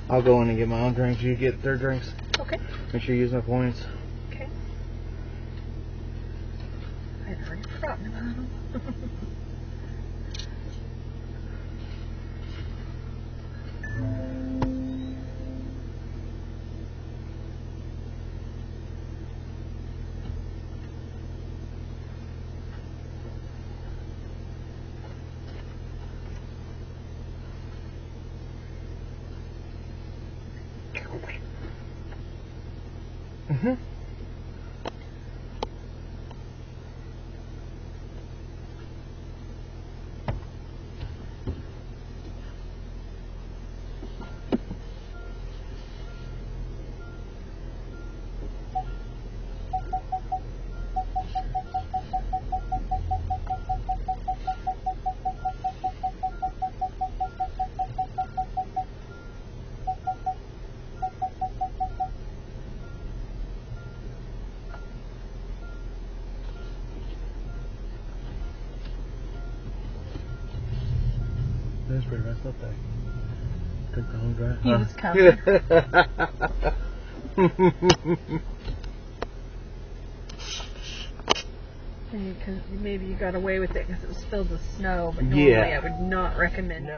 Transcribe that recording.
I'll go in and get my own drinks. You get their drinks. Okay. Make sure you use my points. Okay. I'd already forgotten about them. Mm-hmm. That was pretty messed up there. Took the whole drive. He was coming. Maybe you got away with it because it was filled with snow, but normally I would not recommend it.